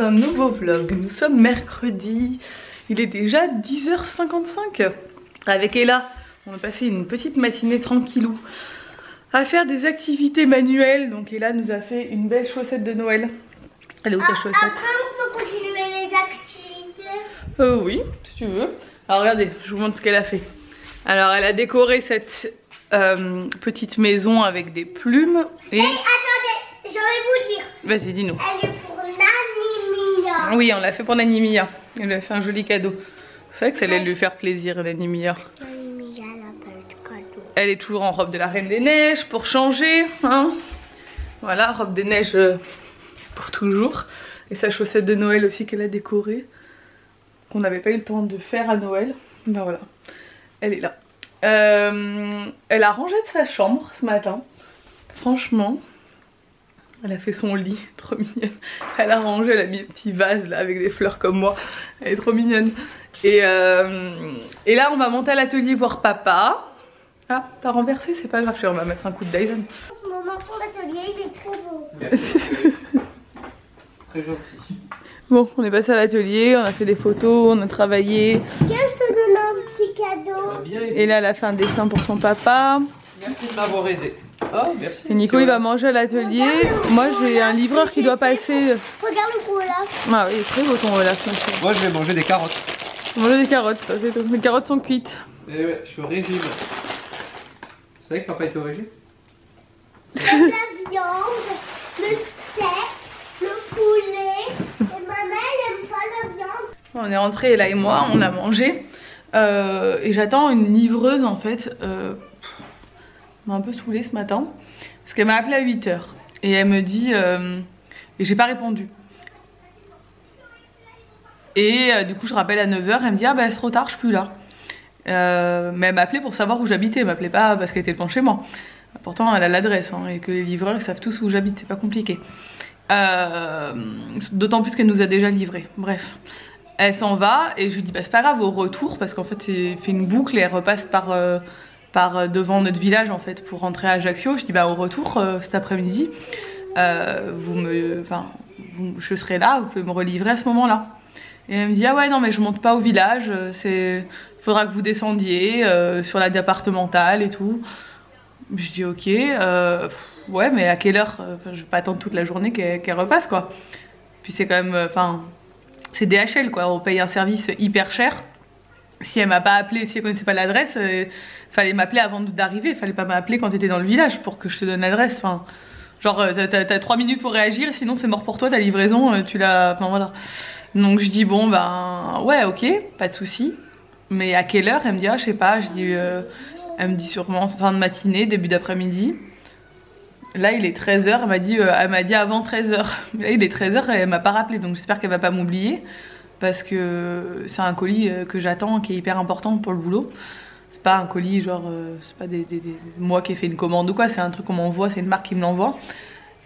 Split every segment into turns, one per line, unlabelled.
dans un nouveau vlog. Nous sommes mercredi, il est déjà 10h55. Avec Ella, on a passé une petite matinée tranquillou à faire des activités manuelles. Donc Ella nous a fait une belle chaussette de Noël. Elle est où ta chaussette?
Après on peut continuer les activités.
Oui, si tu veux. Alors regardez, je vous montre ce qu'elle a fait. Alors elle a décoré cette petite maison avec des plumes et...
attendez, je vais vous dire.
Vas-y, dis-nous.
Elle est pour Nanimia.
Oui, on l'a fait pour Nanimia. Elle lui a fait un joli cadeau. C'est vrai que ça allait lui faire plaisir, Nanimia.
Nanimia, elle a pas de cadeau.
Elle est toujours en robe de la Reine des Neiges pour changer. Hein, voilà, robe des neiges pour toujours. Et sa chaussette de Noël aussi qu'elle a décorée. Qu'on n'avait pas eu le temps de faire à Noël. Ben voilà, elle est là. Elle a rangé de sa chambre ce matin. Franchement, elle a fait son lit, trop mignonne. Elle a rangé, elle a mis un petit vase là avec des fleurs comme moi. Elle est trop mignonne. Et là on va monter à l'atelier voir papa. Ah, t'as renversé, c'est pas grave, on va mettre un coup de Dyson.
Mon enfant d'atelier, il est très beau.
Merci. Très gentil.
Bon, on est passé à l'atelier, on a fait des photos, on a travaillé.
Tiens, je te donne un petit cadeau.
Bien aidé.
Et là elle a fait un dessin pour son papa.
Merci de m'avoir aidé. Oh, merci.
Et Nico il va manger à l'atelier. Moi j'ai un livreur qui doit passer.
Regarde le Olaf.
Ah oui, il est très beau ton Olaf, monsieur.
Moi, je vais manger des carottes.
Manger des carottes, c'est tout. Les carottes sont cuites.
Eh ouais, je suis au régime. Vous savez que papa est au régime?
La viande, le steak, le poulet. Et maman, elle aime pas la viande.
On est rentrés, Ella et moi, on a mangé. Et j'attends une livreuse en fait. Elle m'a un peu saoulée ce matin. Parce qu'elle m'a appelé à 8h. Et elle me dit... et j'ai pas répondu. Et du coup je rappelle à 9h, elle me dit ah bah c'est trop tard, je suis plus là. Mais elle m'a appelé pour savoir où j'habitais, elle m'appelait pas parce qu'elle était devant chez moi. Pourtant elle a l'adresse hein, et que les livreurs ils savent tous où j'habite, c'est pas compliqué. D'autant plus qu'elle nous a déjà livré. Bref, elle s'en va et je lui dis bah c'est pas grave au retour parce qu'en fait c'est fait une boucle et elle repasse par devant notre village en fait pour rentrer à Ajaccio. Je dis bah au retour cet après-midi je serai là, vous pouvez me relivrer à ce moment-là. Et elle me dit ah ouais non mais je monte pas au village, faudra que vous descendiez sur la départementale et tout. Je dis ok, ouais mais à quelle heure? Je vais pas attendre toute la journée qu'elle repasse quoi. Puis c'est quand même, c'est DHL quoi, on paye un service hyper cher. Si elle m'a pas appelé, si elle connaissait pas l'adresse, fallait m'appeler avant d'arriver, fallait pas m'appeler quand t'étais dans le village pour que je te donne l'adresse. Enfin, genre t'as 3 minutes pour réagir, sinon c'est mort pour toi, ta livraison, tu l'as, enfin voilà. Donc je dis bon ben ouais ok, pas de souci. Mais à quelle heure? Elle me dit ah je sais pas, je dis elle me dit sûrement fin de matinée, début d'après-midi. Là il est 13h, elle m'a dit avant 13h. Là il est 13h et elle m'a pas rappelé, donc j'espère qu'elle va pas m'oublier. Parce que c'est un colis que j'attends, qui est hyper important pour le boulot. C'est pas un colis genre, c'est pas moi qui ai fait une commande ou quoi, c'est un truc qu'on m'envoie, c'est une marque qui me l'envoie.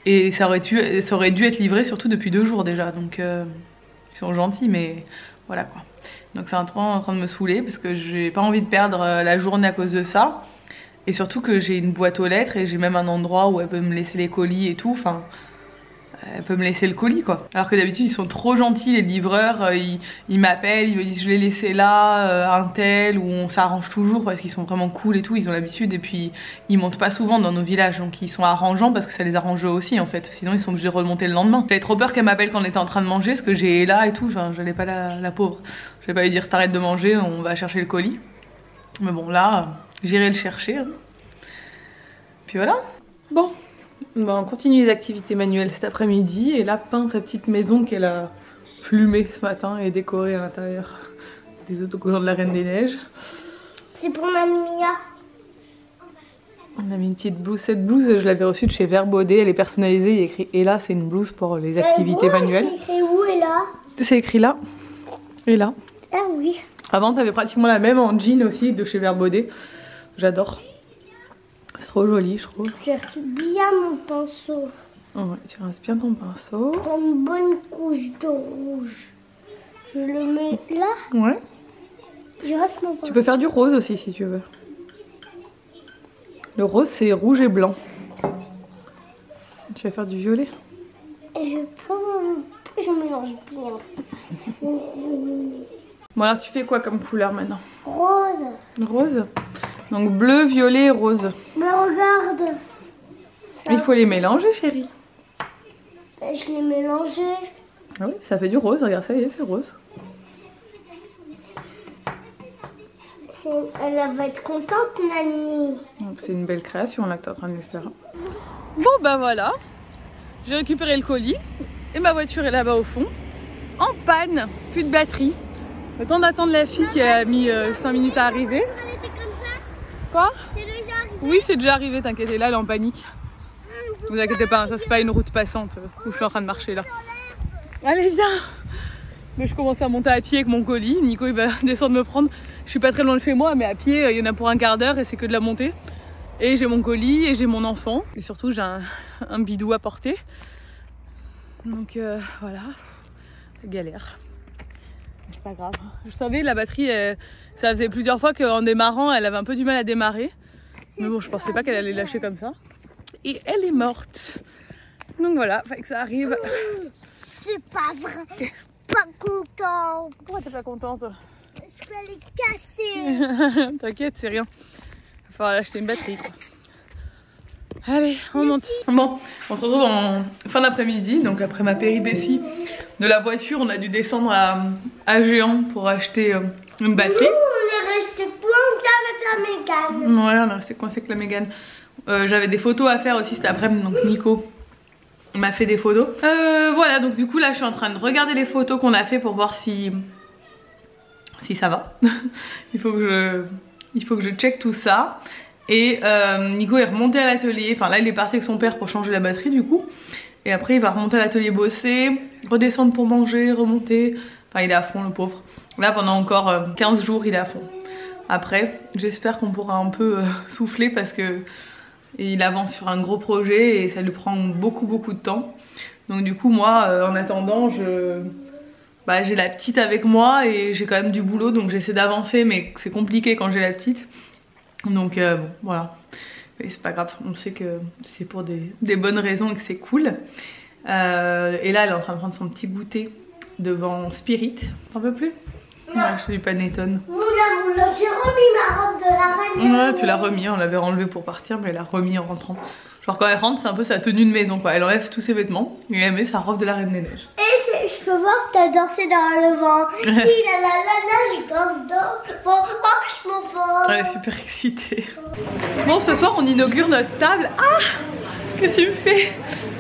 Et ça aurait dû être livré surtout depuis 2 jours déjà, donc ils sont gentils mais voilà quoi. Donc c'est en train de me saouler parce que j'ai pas envie de perdre la journée à cause de ça. Et surtout que j'ai une boîte aux lettres et j'ai même un endroit où elle peut me laisser les colis et tout, enfin... Elle peut me laisser le colis quoi. Alors que d'habitude ils sont trop gentils les livreurs, ils m'appellent, ils me disent je l'ai laissé là, un tel, ou on s'arrange toujours parce qu'ils sont vraiment cool et tout, ils ont l'habitude et puis ils montent pas souvent dans nos villages donc ils sont arrangeants parce que ça les arrange eux aussi en fait, sinon ils sont obligés de remonter le lendemain. J'avais trop peur qu'elle m'appelle quand on était en train de manger parce que j'ai là et tout, enfin j'allais pas la pauvre. Je vais pas lui dire t'arrêtes de manger, on va chercher le colis. Mais bon là, j'irai le chercher. Hein. Puis voilà. Bon. Bah, on continue les activités manuelles cet après-midi et là peint sa petite maison qu'elle a plumée ce matin et décorée à l'intérieur des autocollants de la Reine des Neiges.
C'est pour Nanimia.
On a mis une petite blouse, cette blouse je l'avais reçue de chez Verbaudet, elle est personnalisée, il y a écrit et là c'est une blouse pour les activités manuelles.
C'est écrit où et là?
C'est écrit là et là.
Ah oui.
Avant t'avais pratiquement la même en jean aussi de chez Verbaudet, j'adore. C'est trop joli, je trouve.
J'ai reçu bien mon pinceau.
Oh ouais, tu rinces bien ton pinceau.
Prends une bonne couche de rouge. Je le mets là.
Ouais.
Je reste mon pinceau.
Tu peux faire du rose aussi si tu veux. Le rose c'est rouge et blanc. Tu vas faire du violet.
Et je je mélange bien.
Bon alors tu fais quoi comme couleur maintenant?
Rose.
Rose. Donc bleu, violet et rose.
Mais regarde.
Il faut les mélanger chérie.
Je l'ai mélangé.
Ah oui, ça fait du rose, regarde ça y est, c'est rose.
Elle va être contente, Nani.
Donc c'est une belle création là que tu es en train de lui faire. Bon bah voilà, j'ai récupéré le colis et ma voiture est là-bas au fond. En panne, plus de batterie. Le temps d'attendre la fille qui a mis 5 minutes à arriver.
Elle était comme ça.
Quoi?
C'est déjà arrivé.
Oui, c'est déjà arrivé, t'inquiète, là elle est en panique. Vous inquiétez pas, ça c'est pas une route passante où je suis en train de marcher là. Allez viens. Mais je commence à monter à pied avec mon colis. Nico il va descendre me prendre. Je suis pas très loin de chez moi, mais à pied il y en a pour un quart d'heure et c'est que de la montée. Et j'ai mon colis et j'ai mon enfant. Et surtout j'ai un bidou à porter. Donc voilà, galère. C'est pas grave. Je savais la batterie, ça faisait plusieurs fois qu'en démarrant elle avait un peu du mal à démarrer. Mais bon je pensais pas qu'elle allait lâcher comme ça. Et elle est morte. Donc voilà, fait que ça arrive.
C'est pas vrai. Pas contente.
Pourquoi t'es pas contente?
Je vais les casser.
T'inquiète, c'est rien. Il va falloir acheter une batterie quoi. Allez, on monte. Bon, on se retrouve en fin d'après-midi. Donc après ma péripétie de la voiture, on a dû descendre à Géant pour acheter une batterie.
Nous, on est resté plantés avec la Mégane.
Ouais, on est resté coincé avec la Mégane. J'avais des photos à faire aussi cet après-midi, donc Nico m'a fait des photos. Voilà, donc du coup là je suis en train de regarder les photos qu'on a fait pour voir si ça va. il faut que je check tout ça. Et Nico est remonté à l'atelier, enfin là il est parti avec son père pour changer la batterie du coup. Et après il va remonter à l'atelier bosser, redescendre pour manger, remonter. Enfin il est à fond le pauvre. Là pendant encore 15 jours il est à fond. Après j'espère qu'on pourra un peu souffler parce que il avance sur un gros projet et ça lui prend beaucoup de temps. Donc du coup moi en attendant j'ai la petite avec moi et j'ai quand même du boulot donc j'essaie d'avancer mais c'est compliqué quand j'ai la petite. Donc bon voilà, mais c'est pas grave, on sait que c'est pour des bonnes raisons et que c'est cool. Et là elle est en train de prendre son petit goûter devant Spirit. T'en veux plus? Ouais, je du panettone.
Moula, j'ai remis ma robe de la reine.
Ouais, tu l'as remis, on l'avait enlevé pour partir, mais elle l'a remis en rentrant. Genre quand elle rentre, c'est un peu sa tenue de maison quoi. Elle enlève tous ses vêtements et elle met sa robe de la Reine des Neiges.
Et je peux voir que t'as dansé dans le vent. Je danse dans. Bon, je m'en vais.
Elle est super excitée. Bon, ce soir on inaugure notre table. Ah, qu'est-ce que tu me fais?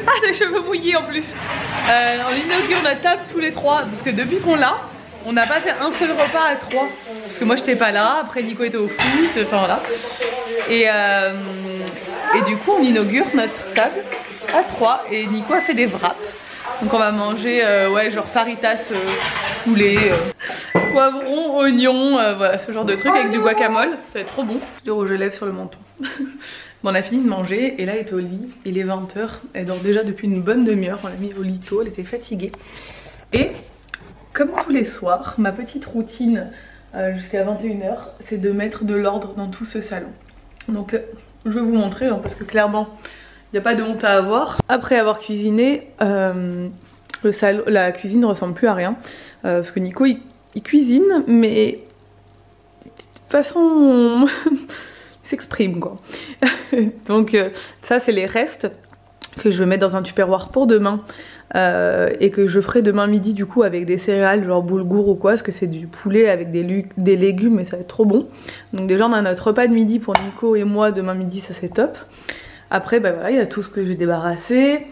Ah, des cheveux mouillés en plus. On inaugure notre table tous les trois parce que depuis qu'on l'a, on n'a pas fait un seul repas à trois. Parce que moi j'étais pas là, après Nico était au foot, enfin voilà. Et du coup on inaugure notre table à trois et Nico a fait des wraps. Donc on va manger ouais genre faritas poulet, poivron, oignon, voilà ce genre de truc avec du guacamole. Ça va être trop bon. Du rouge à lèvres sur le menton. Bon on a fini de manger et là elle est au lit, il est 20 h. Elle dort déjà depuis une bonne demi-heure, on l'a mis au lit tôt, elle était fatiguée. Et comme tous les soirs, ma petite routine jusqu'à 21 h, c'est de mettre de l'ordre dans tout ce salon. Donc je vais vous montrer hein, parce que clairement il n'y a pas de honte à avoir. Après avoir cuisiné, la cuisine ne ressemble plus à rien. Parce que Nico il cuisine mais de façon il s'exprime quoi. Donc ça c'est les restes que je vais mettre dans un tupperware pour demain. Et que je ferai demain midi du coup avec des céréales genre boulgour ou quoi parce que c'est du poulet avec des légumes et ça va être trop bon. Donc déjà on a notre repas de midi pour Nico et moi demain midi, ça c'est top. Après bah voilà, il y a tout ce que j'ai débarrassé.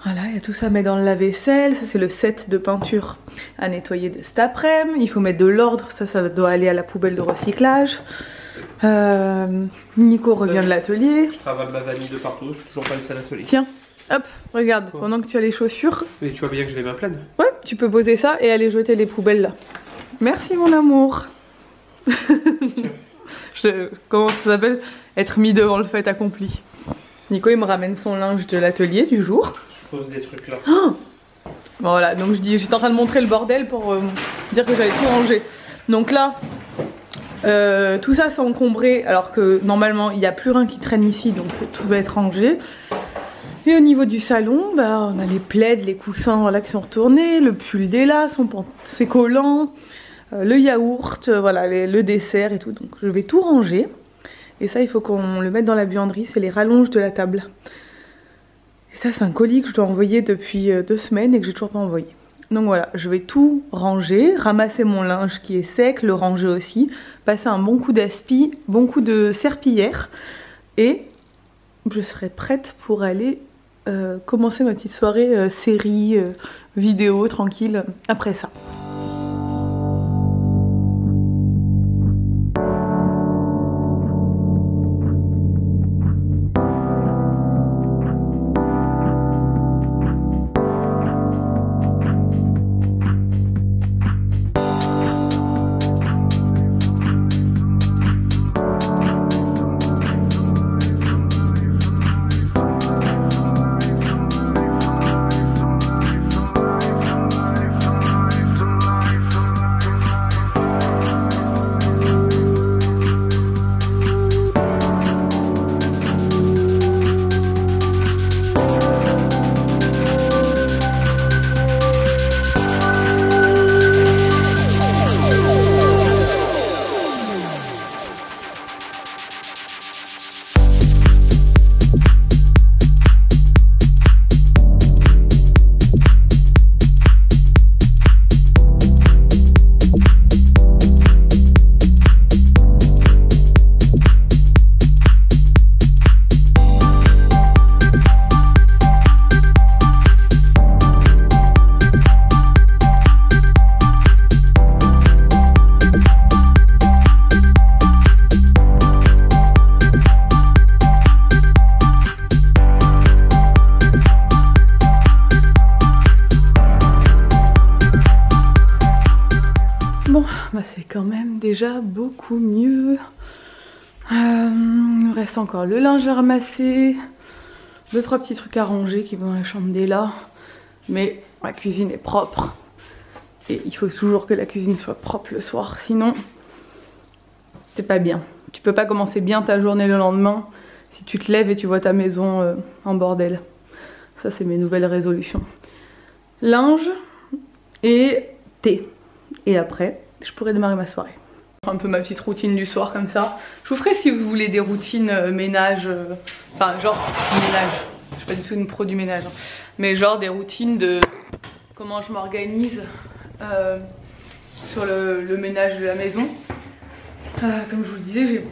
Voilà, il y a tout ça à mettre dans le lave-vaisselle. Ça c'est le set de peinture à nettoyer de cet après-midi. Il faut mettre de l'ordre, ça doit aller à la poubelle de recyclage. Nico revient de l'atelier.
Je travaille ma vanille de partout, je suis toujours pas laissé à l'atelier.
Tiens, hop, regarde, pendant que tu as les chaussures.
Mais tu vois bien que j'ai les mains pleines.
Ouais, tu peux poser ça et aller jeter les poubelles là. Merci mon amour. Comment ça s'appelle? Être mis devant le fait accompli. Nico il me ramène son linge de l'atelier du jour.
Je pose des trucs là.
Oh, voilà, donc j'étais en train de montrer le bordel pour dire que j'allais tout ranger. Donc là, tout ça c'est encombré alors que normalement il n'y a plus rien qui traîne ici donc tout va être rangé. Et au niveau du salon, bah, on a les plaids, les coussins voilà, qui sont retournés, le pull d'Ella, ses collants, le yaourt, voilà, le dessert et tout. Donc je vais tout ranger. Et ça, il faut qu'on le mette dans la buanderie, c'est les rallonges de la table. Et ça, c'est un colis que je dois envoyer depuis 2 semaines et que j'ai toujours pas envoyé. Donc voilà, je vais tout ranger, ramasser mon linge qui est sec, le ranger aussi, passer un bon coup d'aspi, bon coup de serpillière et je serai prête pour aller commencer ma petite soirée série, vidéo, tranquille après ça. C'est quand même déjà beaucoup mieux. Il me reste encore le linge à ramasser, 2-3 petits trucs à ranger qui vont dans la chambre d'Ella. Mais ma cuisine est propre. Et il faut toujours que la cuisine soit propre le soir, sinon c'est pas bien. Tu peux pas commencer bien ta journée le lendemain si tu te lèves et tu vois ta maison en bordel. Ça, c'est mes nouvelles résolutions. Linge et thé. Et après, je pourrais démarrer ma soirée. Un peu ma petite routine du soir comme ça. Je vous ferai si vous voulez des routines ménage, enfin genre ménage. Je suis pas du tout une pro du ménage, hein. Mais genre des routines de comment je m'organise sur le ménage de la maison. Comme je vous le disais, j'ai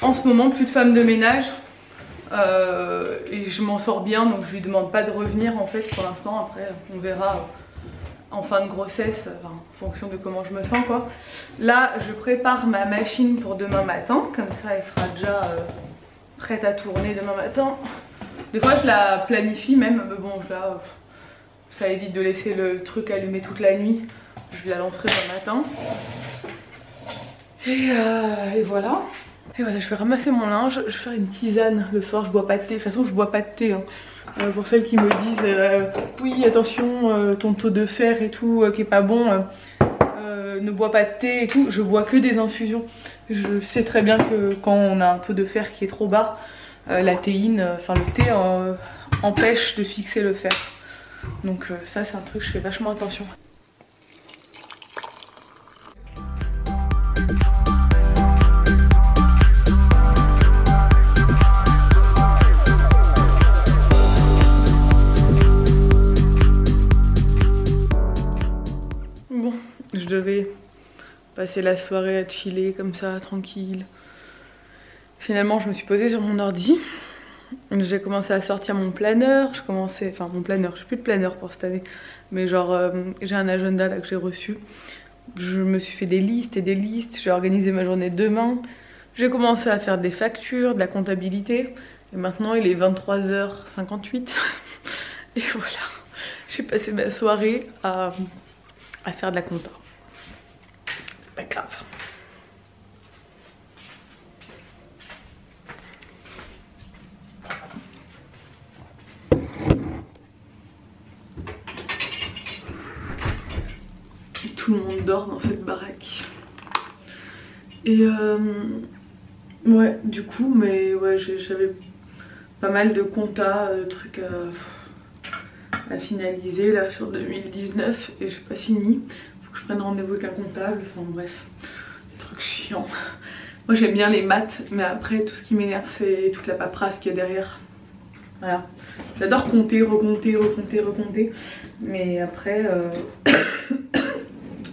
en ce moment plus de femme de ménage et je m'en sors bien, donc je lui demande pas de revenir en fait pour l'instant. Après on verra en fin de grossesse, enfin, en fonction de comment je me sens quoi. Là je prépare ma machine pour demain matin, comme ça elle sera déjà prête à tourner demain matin. Des fois je la planifie même, mais bon ça évite de laisser le truc allumé toute la nuit. Je la lancerai demain matin. Et voilà. Et voilà, je vais ramasser mon linge, je vais faire une tisane le soir, je bois pas de thé. De toute façon je bois pas de thé hein. Pour celles qui me disent oui attention ton taux de fer et tout qui est pas bon, ne bois pas de thé et tout. Je bois que des infusions. Je sais très bien que quand on a un taux de fer qui est trop bas, la théine, enfin le thé empêche de fixer le fer. Donc ça c'est un truc, je fais vachement attention. Bon, je devais passer la soirée à chiller comme ça, tranquille. Finalement je me suis posée sur mon ordi. J'ai commencé à sortir mon planeur, enfin mon planeur, j'ai plus de planeur pour cette année, mais genre j'ai un agenda là que j'ai reçu. Je me suis fait des listes et des listes, j'ai organisé ma journée demain, j'ai commencé à faire des factures, de la comptabilité, et maintenant il est 23h58, et voilà, j'ai passé ma soirée à faire de la compta. C'est pas grave. Tout le monde dort dans cette baraque. Et ouais, du coup, mais ouais, j'avais pas mal de compta, de trucs à finaliser là sur 2019 et j'ai pas fini. Faut que je prenne rendez-vous avec un comptable, enfin bref, des trucs chiants. Moi j'aime bien les maths, mais après tout ce qui m'énerve c'est toute la paperasse qu'il y a derrière. Voilà, j'adore compter, recompter, mais après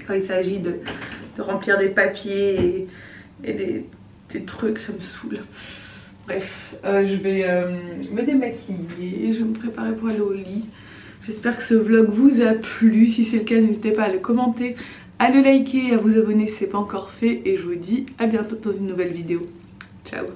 quand il s'agit de remplir des papiers et des trucs, ça me saoule. Bref, je vais me démaquiller, je vais me préparer pour aller au lit. J'espère que ce vlog vous a plu. Si c'est le cas, n'hésitez pas à le commenter, à le liker, à vous abonner si ce n'est pas encore fait. Et je vous dis à bientôt dans une nouvelle vidéo. Ciao!